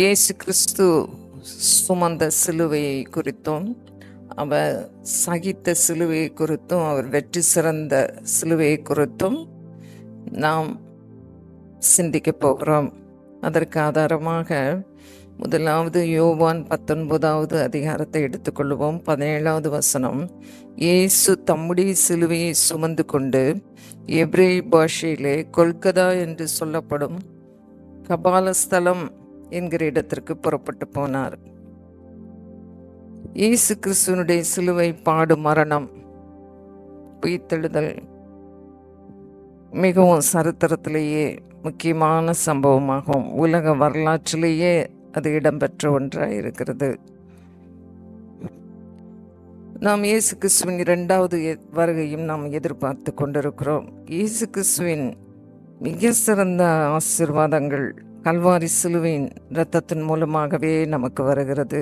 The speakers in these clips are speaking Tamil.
இயேசு கிறிஸ்து சுமந்த சிலுவையை குறித்தும் அவர் சகித்த சிலுவையை குறித்தும் அவர் வெற்றி சிறந்த சிலுவையை குறித்தும் நாம் சிந்திக்க போகிறோம். அதற்கு ஆதாரமாக முதலாவது யோவான் 19வது அதிகாரத்தை எடுத்துக்கொள்வோம். 17வது வசனம், இயேசு தம்முடைய சிலுவையை சுமந்து கொண்டு எபிரேய பாஷையிலே கொல்கதா என்று சொல்லப்படும் கபாலஸ்தலம் என்கிற இடத்திற்கு புறப்பட்டு போனார். இயேசு கிறிஸ்துவனுடைய சிலுவை பாடு, மரணம், உயிர்த்தெழுதல் மிகவும் சரித்திரத்திலேயே முக்கியமான சம்பவமாகும். உலக வரலாற்றிலேயே அது இடம்பெற்ற ஒன்றாக இருக்கிறது. நாம் இயேசு கிறிஸ்துவின் 2வது வருகையும் நாம் எதிர்பார்த்து கொண்டிருக்கிறோம். இயேசு கிறிஸ்துவின் மிக சிறந்த ஆசீர்வாதங்கள் கல்வாரி சிலுவையின் இரத்தத்தின் மூலமாகவே நமக்கு வருகிறது.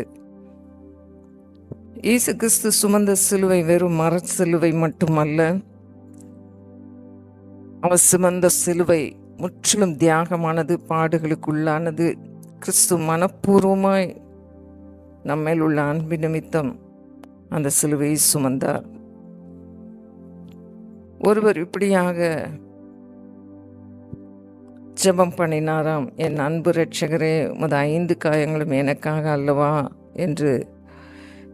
இயேசு கிறிஸ்து சுமந்த சிலுவை வெறும் மர சிலுவை மட்டுமல்ல, அவர் சுமந்த சிலுவை முற்றிலும் தியாகமானது, பாடுகளுக்குள்ளானது. கிறிஸ்து மனப்பூர்வமாய் நம்மேல் உள்ள அன்பு நிமித்தம் அந்த சிலுவையை சுமந்தார். ஒருவர் இப்படியாக ஜெபம் பண்ணினாராம், என் அன்பு இரட்சகரே, உமது 5 காயங்களும் எனக்காக அல்லவா என்று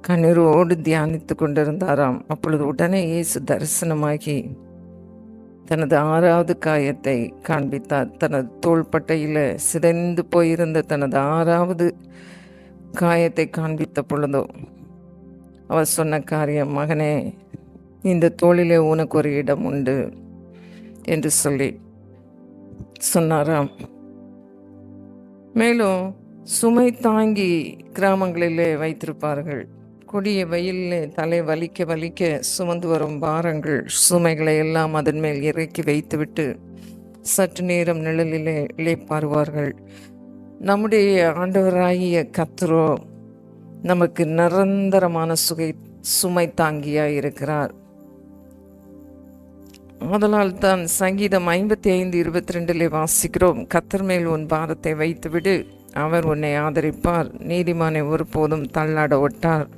கண்ணீரோடு தியானித்து கொண்டிருந்தாராம். அப்பொழுது உடனே இயேசு தரிசனமாகி தனது 6வது காயத்தை காண்பித்தார். தனது தோள்பட்டையில் சிதைந்து போயிருந்த தனது 6வது காயத்தை காண்பித்த பொழுதோ அவர் சொன்ன காரியம், மகனே, இந்த தோளிலே உனக்கு ஒரு இடம் உண்டு என்று சொல்லி சொன்னாராம். மேலும் சுமை தாங்கி கிராமங்களிலே வைத்திருப்பார்கள். கொடிய வெயிலே தலை வலிக்க வலிக்க சுமந்து வரும் பாரங்கள், சுமைகளை எல்லாம் அதன் மேல் இறக்கி வைத்துவிட்டு சற்று நேரம் நிழலிலே இளைப்பாறுவார்கள். நம்முடைய ஆண்டவராகிய கர்த்தரோ நமக்கு நிரந்தரமான சுமை தாங்கியாய் இருக்கிறார். அதனால் தான் சங்கீதம் 55:22 வாசிக்கிறோம், கர்த்தர் மேல் உன் பாரத்தை வைத்துவிடு, அவர் உன்னை ஆதரிப்பார், நீதிமானை ஒருபோதும் தள்ளாட ஒட்டார்.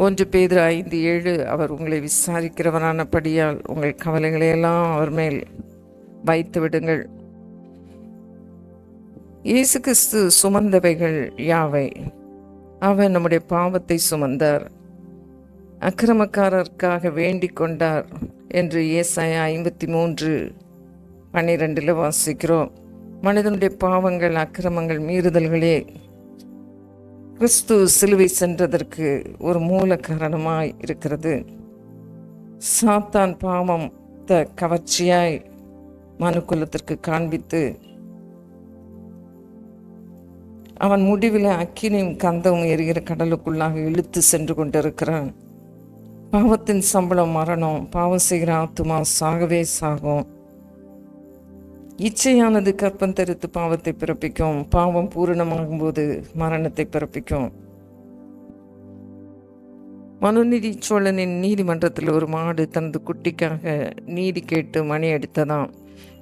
1 பேதுரு 5:7 அவர் உங்களை விசாரிக்கிறவரானபடியால் உங்கள் கவலைகளையெல்லாம் அவர் மேல் வைத்து விடுங்கள். இயேசு கிறிஸ்து சுமந்தவைகள் யாவை? அவர் நம்முடைய பாவத்தை சுமந்தார், அக்கிரமக்காரருக்காக வேண்டிக் கொண்டார் என்று ஏசாயா 53:12 வாசிக்கிறோம். மனிதனுடைய பாவங்கள், அக்கிரமங்கள், மீறுதல்களே கிறிஸ்து சிலுவை சென்றதற்கு ஒரு மூல காரணமாய் இருக்கிறது. சாத்தான் பாவத்தை கவர்ச்சியாய் மனுக்குலத்திற்கு காண்பித்து அவன் முடிவில் அக்கினியும் கந்தமும் எரிகிற கடலுக்குள்ளாக இழுத்து சென்று கொண்டிருக்கிறான். பாவத்தின் சம்பளம் மரணம், பாவம் செய்கிற ஆத்துமா சாகவே சாகும். இச்சையானது கற்பம் தரித்து பாவத்தை பிறப்பிக்கும், பாவம் பூரணமாகும் போது மரணத்தை பிறப்பிக்கும். மனுநீதி சோழனின் நீதிமன்றத்தில் ஒரு மாடு தனது குட்டிக்காக நீதி கேட்டு மணி அடித்ததாம்.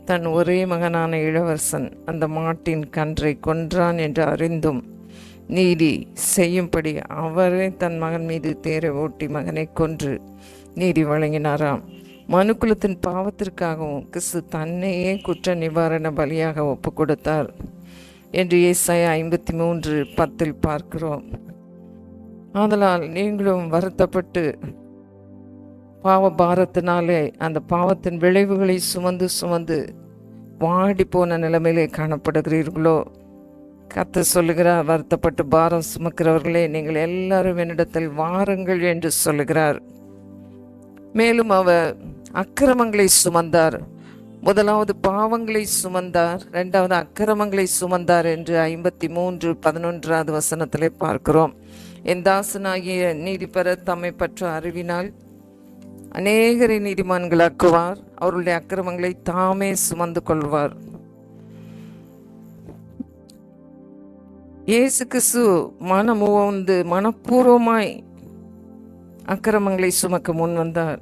தன் ஒரே மகனான இளவரசன் அந்த மாட்டின் கன்றை கொன்றான் என்று அறிந்தும் நீதி செய்யும்படி அவரே தன் மகன் மீது தேரை ஓட்டி மகனை கொன்று நீதி வழங்கினாராம். மனுக்குலத்தின் பாவத்திற்காகவும் கிறிஸ்து தன்னையே குற்ற நிவாரண பலியாக ஒப்பு கொடுத்தார் என்று ஏசாயா 53:10 பார்க்கிறோம். ஆதலால் நீங்களும் வருத்தப்பட்டு பாவ பாரத்தினாலே அந்த பாவத்தின் விளைவுகளை சுமந்து சுமந்து வாடி போன நிலைமையிலே காணப்படுகிறீர்களோ? கர்த்தர் சொல்லுகிறார், வருத்தப்பட்டு பாரம் சுமக்கிறவர்களே, நீங்கள் எல்லாரும் என்னிடத்தில் வாருங்கள் என்று சொல்லுகிறார். மேலும் அவர் அக்கிரமங்களை சுமந்தார். முதலாவது பாவங்களை சுமந்தார், இரண்டாவது அக்கிரமங்களை சுமந்தார் என்று 53:11 பார்க்கிறோம். என் தாசனாகிய நீதிபரர் தம்மை பற்ற அறிவினால் அநேகரை நீதிமான்களாக்குவார், அவருடைய அக்கிரமங்களை தாமே சுமந்து கொள்வார். இயேசு கிறிஸ்து மனமுவந்து மனப்பூர்வமாய் அக்கிரமங்களை சுமக்க முன் வந்தார்.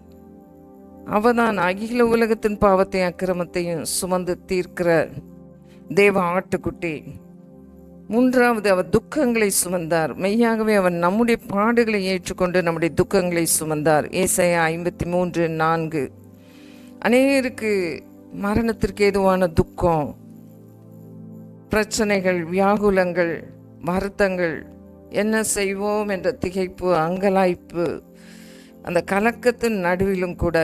அவர்தான் அகில உலகத்தின் பாவத்தை அக்கிரமத்தையும் சுமந்து தீர்க்கிற தேவ ஆட்டுக்குட்டி. மூன்றாவது, அவர் துக்கங்களை சுமந்தார். மெய்யாகவே அவர் நம்முடைய பாடுகளை ஏற்றுக்கொண்டு நம்முடைய துக்கங்களை சுமந்தார். ஏசாயா 53:4 அநேகருக்கு மரணத்திற்கு ஏதுவான துக்கம், பிரச்சனைகள், வியாகுலங்கள், வருத்தங்கள், என்ன செய்வோம் என்ற திகைப்பு, அங்கலாய்ப்பு, அந்த கலக்கத்தின் நடுவிலும் கூட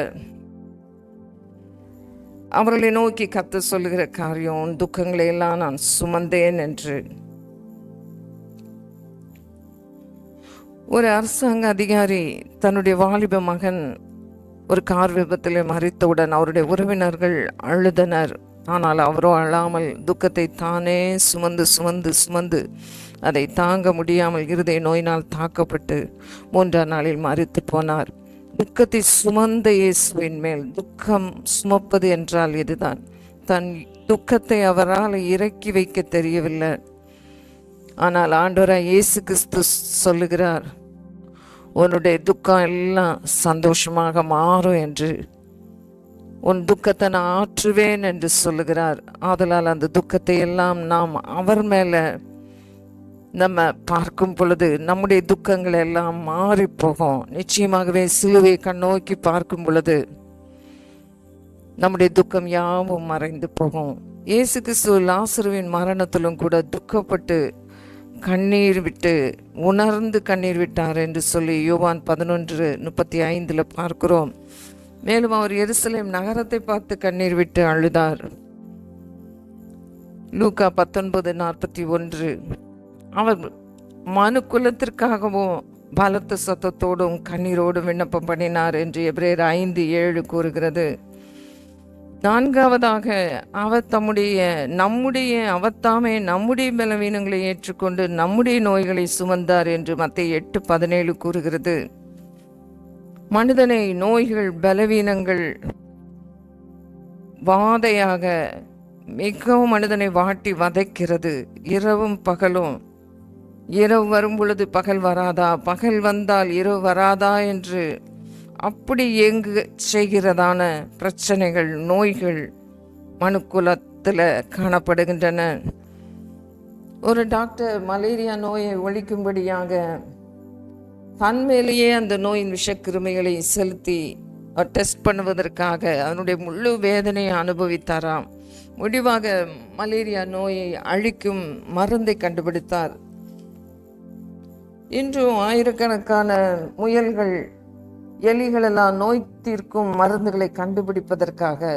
அவர்களை நோக்கி கர்த்தர் சொல்லுகிற காரியம், உன் துக்கங்களை எல்லாம் நான் சுமந்தேன் என்று. ஒரு அரசாங்க அதிகாரி தன்னுடைய வாலிப மகன் ஒரு கார் விபத்தில் மறித்தவுடன் அவருடைய உறவினர்கள் அழுதனர். ஆனால் அவரோ அழாமல் துக்கத்தை தானே சுமந்து சுமந்து சுமந்து அதை தாங்க முடியாமல் இருதய நோயினால் தாக்கப்பட்டு 3ஆம் நாளில் மரித்து போனார். துக்கத்தை சுமந்த இயேசுவின் மேல் துக்கம் சுமப்பது என்றால் இதுதான். தன் துக்கத்தை அவரால் இறக்கி வைக்க தெரியவில்லை. ஆனால் ஆண்டவராய் இயேசு கிறிஸ்து சொல்லுகிறார், உன்னுடைய துக்கம் எல்லாம் சந்தோஷமாக மாறும் என்று, உன் துக்கத்தை நான் ஆற்றுவேன் என்று சொல்லுகிறார். ஆதலால் அந்த துக்கத்தை எல்லாம் நாம் அவர் மேலே நம்ம பார்க்கும் பொழுது நம்முடைய துக்கங்கள் எல்லாம் மாறி போகும். நிச்சயமாகவே சிலுவை கண்ணோக்கி பார்க்கும் பொழுது நம்முடைய துக்கம் யாவும் மறைந்து போகும். இயேசு கிறிஸ்து லாசருவின் மரணத்திலும் கூட துக்கப்பட்டு கண்ணீர் விட்டு உணர்ந்து கண்ணீர் விட்டார் என்று சொல்லி யோவான் 11:35 பார்க்கிறோம். மேலும் அவர் எருசலேம் நகரத்தை பார்த்து கண்ணீர் விட்டு அழுதார். லூக்கா 19:41 அவர் மனு குலத்திற்காகவும் பலத்த சத்தத்தோடும் கண்ணீரோடும் விண்ணப்பம் பண்ணினார் என்று எபிரேயர் 5:7 கூறுகிறது. நான்காவதாக, அவர் அவத்தாமே நம்முடைய பலவீனங்களை ஏற்றுக்கொண்டு நம்முடைய நோய்களை சுமந்தார் என்று மத்தேயு 8:17 கூறுகிறது. மனிதனை நோய்கள், பலவீனங்கள் வாதையாக மிகவும் மனிதனை வாட்டி வதைக்கிறது. இரவும் பகலும், இரவு வரும் பொழுது பகல் வராதா, பகல் வந்தால் இரவு வராதா என்று அப்படி செய்கிறதான பிரச்சனைகள், நோய்கள் மனுக்குலத்தில் காணப்படுகின்றன. ஒரு டாக்டர் மலேரியா நோயை ஒழிக்கும்படியாக தன்மேலேயே அந்த நோயின் விஷக்கிருமிகளை செலுத்தி டெஸ்ட் பண்ணுவதற்காக அதனுடைய முழு வேதனையை அனுபவித்தாராம். முடிவாக மலேரியா நோயை அழிக்கும் மருந்தை கண்டுபிடித்தார். இன்றும் ஆயிரக்கணக்கான முயல்கள், எலிகளெல்லாம் நோய் தீர்க்கும் மருந்துகளை கண்டுபிடிப்பதற்காக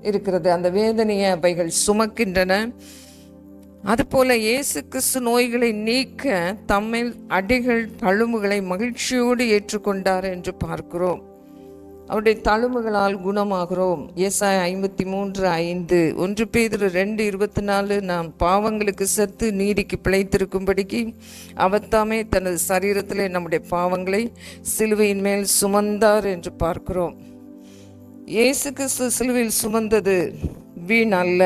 இருக்கிறது. அந்த வேதனையை அவைகள் சுமக்கின்றன. அதுபோல இயேசு கிறிஸ்து நோய்களை நீக்க தம்மில் அடிகள், தழும்புகளை மகிழ்ச்சியோடு ஏற்றுக்கொண்டார் என்று பார்க்கிறோம். அவருடைய தழும்புகளால் குணமாகிறோம். ஏசாயா 53:5, 1 பேதுரு 2:24, நாம் பாவங்களுக்கு செத்து நீதிக்கு பிழைத்திருக்கும்படிக்கு அவத்தாமே தனது சரீரத்திலே நம்முடைய பாவங்களை சிலுவையின் மேல் சுமந்தார் என்று பார்க்கிறோம். இயேசு கிறிஸ்து சிலுவையில் சுமந்தது வீண் அல்ல.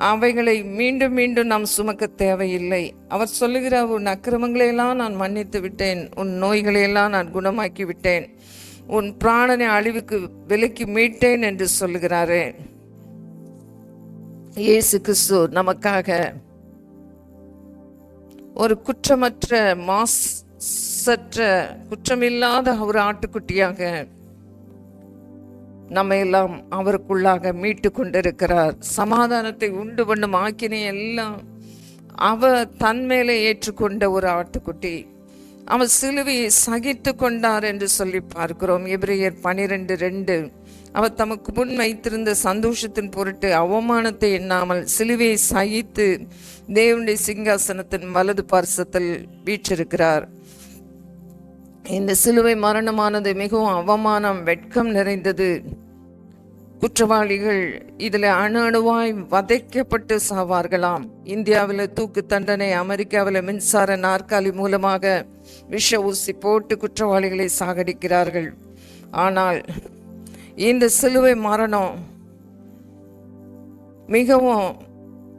அவைகளை மீண்டும் மீண்டும் நாம் சுமக்க தேவையில்லை. அவர் சொல்லுகிறார், உன் அக்கிரமங்களையெல்லாம் நான் மன்னித்து விட்டேன், உன் நோய்களையெல்லாம் நான் குணமாக்கி விட்டேன், உன் பிராணனை அழிவுக்கு விலக்கி மீட்டேன் என்று சொல்லுகிறாரே. இயேசு கிறிஸ்து நமக்காக ஒரு குற்றமற்ற, மாசற்ற, குற்றமில்லாத ஒரு ஆட்டுக்குட்டியாக நம்ம எல்லாம் அவருக்குள்ளாக மீட்டு கொண்டிருக்கிறார். சமாதானத்தை உண்டு பண்ணும் ஆக்கினை எல்லாம் அவர் தன்மேலே ஏற்றுக்கொண்ட ஒரு ஆட்டுக்குட்டி. அவர் சிலுவையை சகித்து கொண்டார் என்று சொல்லி பார்க்கிறோம். எபிரேயர் 12:2, அவர் தமக்கு முன் வைத்திருந்த சந்தோஷத்தின் பொருட்டு அவமானத்தை எண்ணாமல் சிலுவையை சகித்து தேவனுடைய சிங்காசனத்தின் வலது பார்சத்தில் வீற்றிருக்கிறார். இந்த சிலுவை மரணமானது மிகவும் அவமானம், வெட்கம் நிறைந்தது. குற்றவாளிகள் இதில் அணுவாய் வதைக்கப்பட்டு சாவார்களாம். இந்தியாவில் தூக்கு தண்டனை, அமெரிக்காவில் மின்சார நாற்காலி மூலமாக விஷ ஊசி போட்டு குற்றவாளிகளை சாகடிக்கிறார்கள். ஆனால் இந்த சிலுவை மரணம் மிகவும்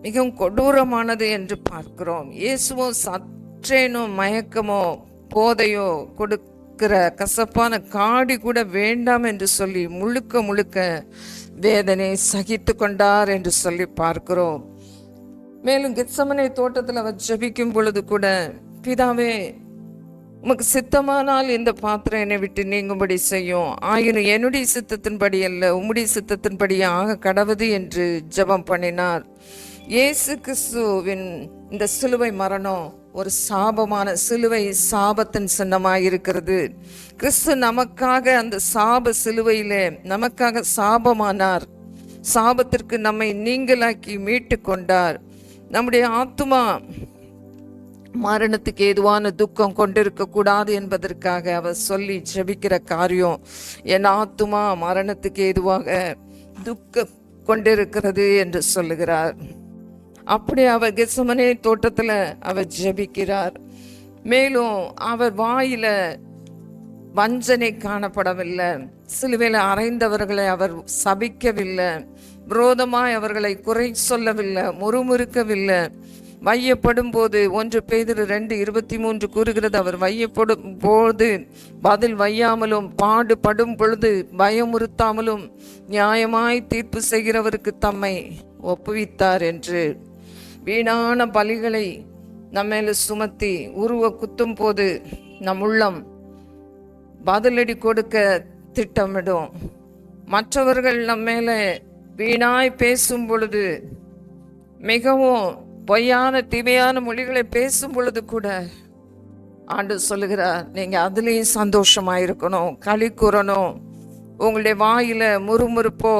மிகவும் கொடூரமானது என்று பார்க்கிறோம். இயேசுவோ சற்றேனோ மயக்கமோ போதையோ கொடுக்கிற கசப்பான காடி கூட வேண்டாம் என்று சொல்லி முழுக்க முழுக்க வேதனை சகித்து கொண்டார் என்று சொல்லி பார்க்கிறோம். மேலும் கெத்சமனே தோட்டத்தில் அவர் ஜெபிக்கும் பொழுது கூட, பிதாவே உமக்கு சித்தமானால் இந்த பாத்திரம் என்னை விட்டு நீங்கும்படி செய்யும், ஆயினும் என்னுடைய சித்தத்தின்படி அல்ல உம்முடைய சித்தத்தின்படி ஆக கடவுது என்று ஜெபம் பண்ணினார். இயேசு கிறிஸ்துவின் இந்த சிலுவை மரணம் ஒரு சாபமான, சிலுவை சாபத்தின் சின்னமாக இருக்கிறது. கிறிஸ்து நமக்காக அந்த சாப சிலுவையிலே நமக்காக சாபமானார். சாபத்திற்கு நம்மை நீங்களாக்கி மீட்டு கொண்டார். நம்முடைய ஆத்துமா மரணத்துக்கு ஏதுவான துக்கம் கொண்டிருக்க கூடாது என்பதற்காக அவர் சொல்லி ஜெபிக்கிற காரியம், என் ஆத்துமா மரணத்துக்கு ஏதுவாக துக்கம் கொண்டிருக்கிறது என்று சொல்லுகிறார். அப்படி அவர் கெத்சமனே தோட்டத்தில் அவர் ஜெபிக்கிறார். மேலும் அவர் வாயில வஞ்சனை காணப்படவில்லை. சிலுவையில் அறைந்தவர்களை அவர் சபிக்கவில்லை, விரோதமாய் அவர்களை குறை சொல்லவில்லை, முறுமுறுக்கவில்லை. வையப்படும் போது 1 பேதுரு 2:23 கூறுகிறது, அவர் வையப்படும் போது பதில் வையாமலும் பாடுபடும் பொழுது பயமுறுத்தாமலும் நியாயமாய் தீர்ப்பு செய்கிறவருக்கு தம்மை ஒப்புவித்தார் என்று. வீணான பலிகளை நம்மேல சுமத்தி உருவ குத்தும் போது நம் உள்ளம் பதிலடி கொடுக்க திட்டமிடும். மற்றவர்கள் நம்மேல வீணாய் பேசும் பொழுது, மிகவும் பொய்யான தீமையான மொழிகளை பேசும் பொழுது கூட ஆண்டவர் சொல்லுகிறார், நீங்க அதுலேயும் சந்தோஷமாயிருக்கணும், களி கூறணும். உங்களுடைய வாயில முறுமுறுப்போ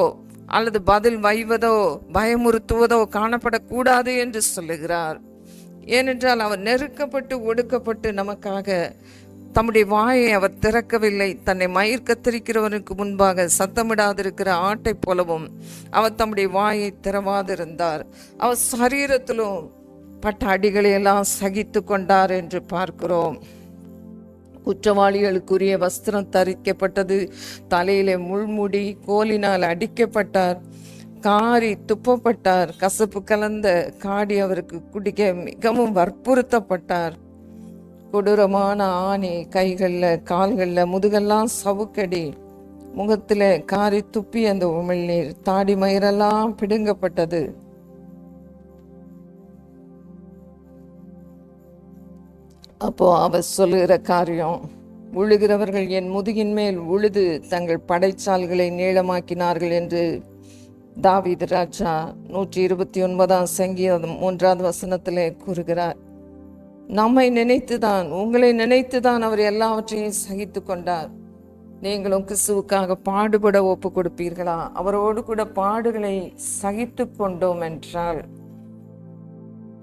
அல்லது பதில் வைவதோ பயமுறுத்துவதோ காணப்படக்கூடாது என்று சொல்லுகிறார். ஏனென்றால் அவர் நெருக்கப்பட்டு ஒடுக்கப்பட்டு நமக்காக தம்முடைய வாயை அவர் திறக்கவில்லை. தன்னை மயிர் கத்தரிக்கிறவனுக்கு முன்பாக சத்தமிடாதிருக்கிற ஆட்டை போலவும் அவர் தம்முடைய வாயை திறவாதிருந்தார். அவர் சரீரத்திலும் பட்ட அடிகளை எல்லாம் சகித்து கொண்டார் என்று பார்க்கிறோம். குற்றவாளிகளுக்குரிய வஸ்திரம் தரிக்கப்பட்டது, தலையிலே முள்முடி, கோலினால் அடிக்கப்பட்டார், காரி துப்பப்பட்டார், கசப்பு கலந்த காடி அவருக்கு குடிக்க மிகவும் வற்புறுத்தப்பட்டார். கொடூரமான ஆணி கைகளில் கால்களில் முதுகெல்லாம் சவுக்கடி, முகத்தில் காரி துப்பி அந்த உமிழ்நீர், தாடி மயிரெல்லாம் பிடுங்கப்பட்டது. அப்போ அவர் சொல்லுகிற காரியம், உழுகிறவர்கள் என் முதுகின் மேல் உழுது தங்கள் படைச்சால்களை நீளமாக்கினார்கள் என்று தாவீது ராஜா 129 சங்கீதம் 3வது வசனத்திலே கூறுகிறார். நம்மை நினைத்துதான், உங்களை நினைத்துதான் அவர் எல்லாவற்றையும் சகித்து கொண்டார். நீங்களும் கிறிஸ்துவுக்காக பாடுபட ஒப்பு கொடுப்பீர்களா? அவரோடு கூட பாடுகளை சகித்து கொண்டோம் என்றால்,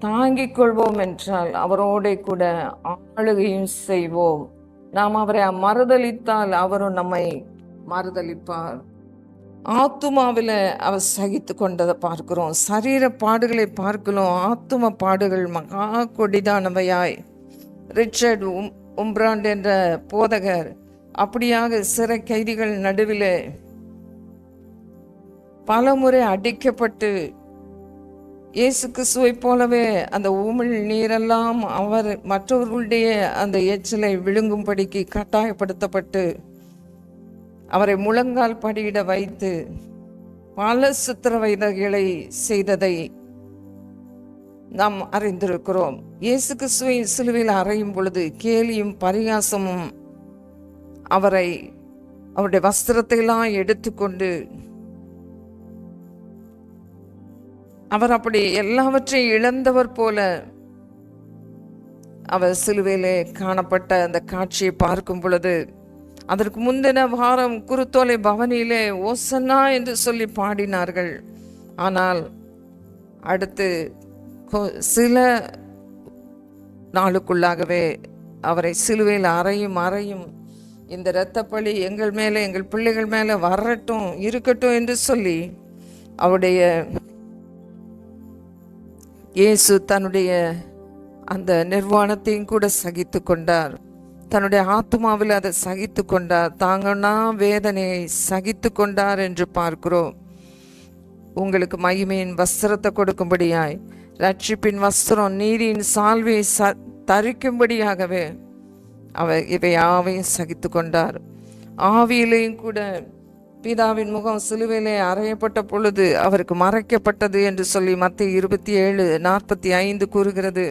தாங்கிக் கொள்வோம் என்றால், அவரோட கூட ஆளுகையும் செய்வோம். நாம் அவரை மறுதலித்தால் அவரும் நம்மை மறுதலிப்பார். ஆத்துமாவில் அவர் சகித்து கொண்டதை பார்க்கிறோம். சரீர பாடுகளை பார்க்கிறோம். ஆத்தும பாடுகள் மகா கொடிதானவையாய். ரிச்சர்ட் உம்ப்ராண்ட் என்ற போதகர் அப்படியாக சிறை கைதிகள் நடுவில் பலமுறை அடிக்கப்பட்டு இயேசு கிறிஸ்துவை போலவே அந்த உமிழ் நீரெல்லாம் அவர் மற்றவர்களுடைய அந்த எச்சலை விழுங்கும்படிக்கு கட்டாயப்படுத்தப்பட்டு அவரை முழங்கால் படியிட வைத்து பல சித்திரவதைகளை செய்ததை நாம் அறிந்திருக்கிறோம். இயேசு கிறிஸ்துவை சிலுவையில் அறையும் பொழுது கேலியும் பரிகாசமும் அவருடைய வஸ்திரத்தை எல்லாம் எடுத்துக்கொண்டு அவர் அப்படி எல்லாவற்றையும் இழந்தவர் போல அவர் சிலுவையிலே காணப்பட்ட அந்த காட்சியை பார்க்கும் பொழுது, அதற்கு முந்தின வாரம் குருத்தோலை பவனியிலே ஓசன்னா என்று சொல்லி பாடினார்கள். ஆனால் அடுத்து சில நாளுக்குள்ளாகவே அவரை சிலுவையில் அறையும் இந்த இரத்தப்பழி எங்கள் மேலே, எங்கள் பிள்ளைகள் மேலே வரட்டும், இருக்கட்டும் என்று சொல்லி அவருடைய இயேசு தன்னுடைய அந்த நிர்வாணத்தையும் கூட சகித்து கொண்டார். தன்னுடைய ஆத்துமாவில் அதை சகித்து கொண்டார். தாங்கன்னா வேதனையை சகித்து கொண்டார் என்று பார்க்கிறோம். உங்களுக்கு மகிமையின் வஸ்திரத்தை கொடுக்கும்படியாய், ரட்சிப்பின் வஸ்திரம், நீதியின் சால்வையை தரிக்கும்படியாகவே அவர் இவை யாவையும் சகித்து கொண்டார். ஆவியிலையும் கூட பிதாவின் முகம் சிலுவையிலே அறையப்பட்ட பொழுது அவருக்கு மறைக்கப்பட்டது என்று சொல்லி மத்தேயு 27:45 கூறுகிறது.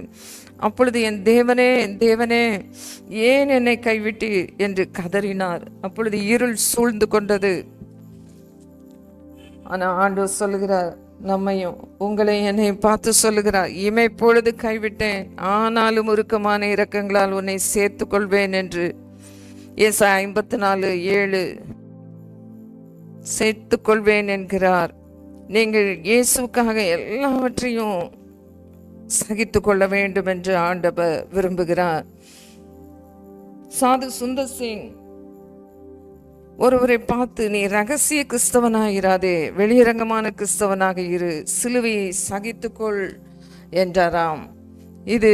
அப்பொழுது என் தேவனே, என் தேவனே, ஏன் என்னை கைவிட்டு என்று கதறினார். அப்பொழுது இருள் சூழ்ந்து கொண்டது. ஆனால் ஆண்டவர் சொல்லுகிறார், நம்மையும் உங்களை என்னை பார்த்து சொல்லுகிறார், இமைப்பொழுது கைவிட்டேன், ஆனாலும் உருக்கமான இரக்கங்களால் உன்னை சேர்த்து கொள்வேன் என்று ஏசாயா 54:7 சேர்த்து கொள்வேன் என்கிறார். நீங்கள் இயேசுக்காக எல்லாவற்றையும் சகித்து கொள்ள வேண்டும் என்று ஆண்டவர் விரும்புகிறார். சாது சுந்தர் சிங் ஒருவரை பார்த்து, நீ ரகசிய கிறிஸ்தவனாயிராதே, வெளியரங்கமான கிறிஸ்தவனாக இரு, சிலுவையை சகித்துக்கொள் என்றாராம். இது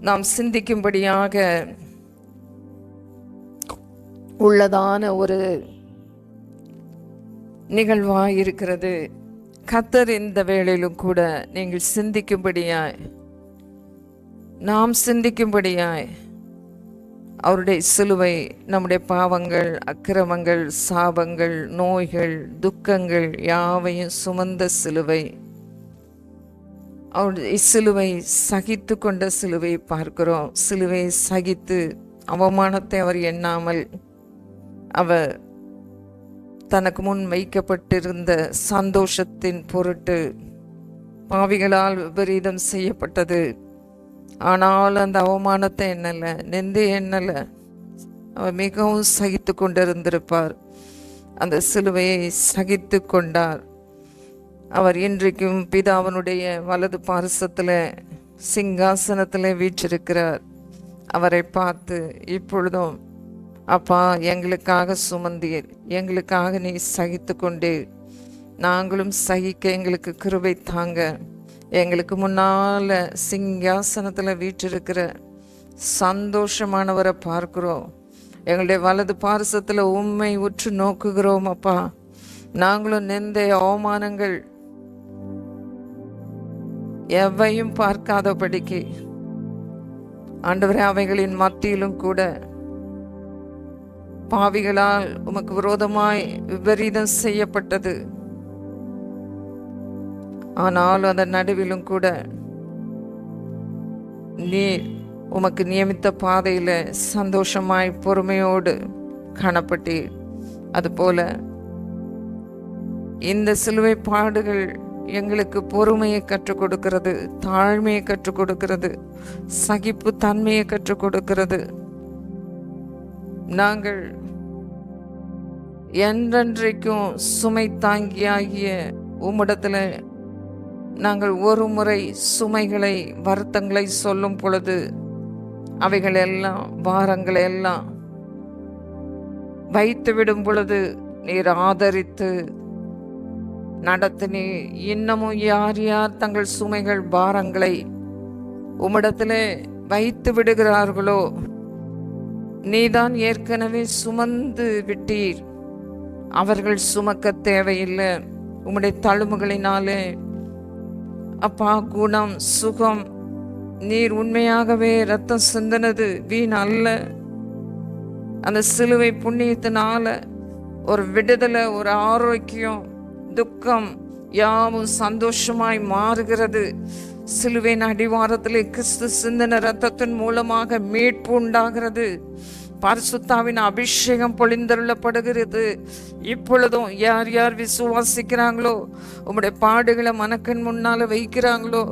நாம் சிந்திக்கும்படியாக உள்ளதான ஒரு நிகழ்வாய் இருக்கிறது. கர்த்தர் இந்த வேளையிலும் கூட நீங்கள் சிந்திக்கும்படியாய், நாம் சிந்திக்கும்படியாய் அவருடைய சிலுவை நம்முடைய பாவங்கள், அக்கிரமங்கள், சாபங்கள், நோய்கள், துக்கங்கள் யாவையும் சுமந்த சிலுவை. அவருடைய சிலுவை சகித்து கொண்ட சிலுவை பார்க்கிறோம். சிலுவை சகித்து அவமானத்தை அவர் எண்ணாமல், அவர் தனக்கு முன் வைக்கப்பட்டிருந்த சந்தோஷத்தின் பொருட்டு பாவிகளால் விபரீதம் செய்யப்பட்டது. ஆனால் அந்த அவமானத்தை எண்ணலை, நெந்து எண்ணலை. அவர் மிகவும் சகித்து கொண்டிருந்திருப்பார். அந்த சிலுவையை சகித்து கொண்டார். அவர் இன்றைக்கும் பிதாவினுடைய வலது பாரிசத்தில் சிங்காசனத்தில் வீற்றிருக்கிறார். அவரை பார்த்து இப்பொழுதும் அப்பா எங்களுக்காக சுமந்தீர், எங்களுக்காக நீ சகித்து கொண்டே, நாங்களும் சகிக்க எங்களுக்கு கிருபை தாங்க. எங்களுக்கு முன்னால சிங்காசனத்தில் வீற்றிருக்கிற சந்தோஷமானவரை பார்க்கிறோம். எங்களுடைய வலது பாரசத்தில் உண்மை உற்று நோக்குகிறோம். அப்பா, நாங்களும் நிந்தை அவமானங்கள் எவையும் பார்க்காதபடிக்கு ஆண்டவரே, அவைகளின் மத்தியிலும் கூட பாவிகளால் உமக்கு விரோதமாய் விபரீதம் செய்யப்பட்டது. ஆனால் அதன் நடுவிலும் கூட நீர் உமக்கு நியமித்த பாதையில சந்தோஷமாய் பொறுமையோடு காணப்பட்டீர். அதுபோல இந்த சிலுவை பாடுகள் எங்களுக்கு பொறுமையை கற்றுக் கொடுக்கிறது, தாழ்மையை கற்றுக் கொடுக்கிறது, சகிப்பு தன்மையை கற்றுக் கொடுக்கிறது. நாங்கள் என்றென்றைக்கும் சுமை தாங்கியாகிய உம்மிடத்துல நாங்கள் ஒரு முறை சுமைகளை வருத்தங்களை சொல்லும் பொழுது அவைகள் எல்லாம் பாரங்களை எல்லாம் வைத்து விடும் பொழுது நீர் ஆதரித்து நடத்தினே. இன்னமும் யார் யார் தங்கள் சுமைகள் பாரங்களை உம்மிடத்திலே வைத்து விடுகிறார்களோ, நீதான் ஏற்கனவே சுமந்து விட்டீர், அவர்கள் சுமக்க தேவையில்லை. உம்முடைய தழும்புகளினாலே அப்பா குணம் சுகம், நீர் உண்மையாகவே ரத்தம் சிந்தினது வீண் அல்ல. அந்த சிலுவை புண்ணியத்தினால ஒரு விடுதலை, ஒரு ஆரோக்கியம், துக்கம் யாவும் சந்தோஷமாய் மாறுகிறது. சிலுவையின் அடிவாரத்திலே கிறிஸ்து சிந்தின ரத்தத்தின் மூலமாக மீட்பு உண்டாகிறது. பரிசுத்தாவின் அபிஷேகம் பொழிந்தருளப்படுகிறது. இப்பொழுதும் யார் யார் விசுவாசிக்கிறாங்களோ, உங்களுடைய பாடுகளை மனக்கண் முன்னால வைக்கிறாங்களோ,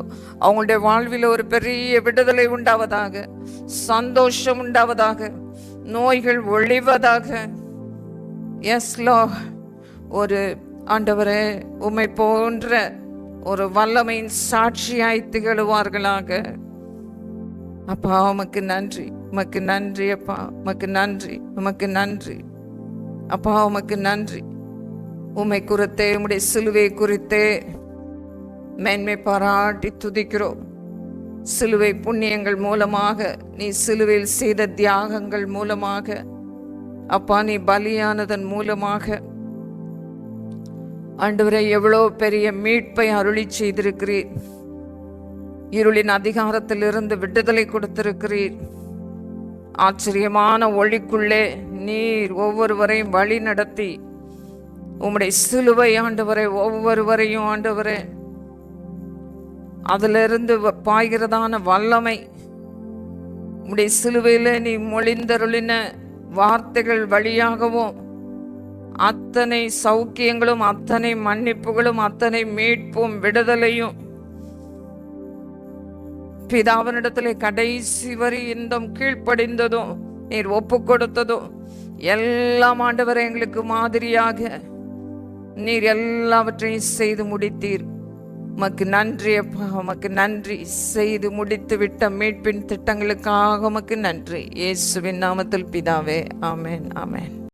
அவங்களுடைய வாழ்வில் ஒரு பெரிய விடுதலை உண்டாவதாக, சந்தோஷம் உண்டாவதாக, நோய்கள் ஒழிவதாக. எஸ் லார்ட், ஒரு ஆண்டவரே உம்மை போன்ற ஒரு வல்லமையின் சாட்சியாய் திகழுவார்களாக. அப்பா உமக்கு நன்றி, உமக்கு நன்றி அப்பா, உமக்கு நன்றி, உமக்கு நன்றி அப்பா, உமக்கு நன்றி. உம்மை குறித்தே, உம்முடைய சிலுவை குறித்தே மேன்மை பாராட்டி துதிக்கிறோம். சிலுவை புண்ணியங்கள் மூலமாக, நீ சிலுவையில் செய்த தியாகங்கள் மூலமாக அப்பா, நீ பலியானதன் மூலமாக ஆண்டவரே எவ்வளோ பெரிய மீட்பை அருளி செய்திருக்கிறீர். இருளின் அதிகாரத்திலிருந்து விடுதலை கொடுத்திருக்கிறீர். ஆச்சரியமான ஒளிக்குள்ளே நீர் ஒவ்வொருவரையும் வழி நடத்தி உம்முடைய சிலுவை ஆண்டவரே ஒவ்வொருவரையும் ஆண்டவரே அதிலிருந்து பாய்கிறதான வல்லமை, உம்முடைய சிலுவையில நீ மொழிந்தருளின வார்த்தைகள் வழியாகவும் அத்தனை சௌக்கியங்களும், அத்தனை மன்னிப்புகளும், அத்தனை மீட்பும் விடுதலையும் பிதாவினிடத்திலே கடைசி வரை இந்த கீழ்ப்படிந்ததும் நீர் ஒப்பு கொடுத்ததும் எல்லாம் ஆண்டவரை எங்களுக்கு மாதிரியாக நீர் எல்லாவற்றையும் செய்து முடித்தீர். உமக்கு நன்றி அப்பா, உமக்கு நன்றி. செய்து முடித்து விட்ட மீட்பின் திட்டங்களுக்காக உமக்கு நன்றி. இயேசுவின் நாமத்தில் பிதாவே, ஆமென், ஆமென்.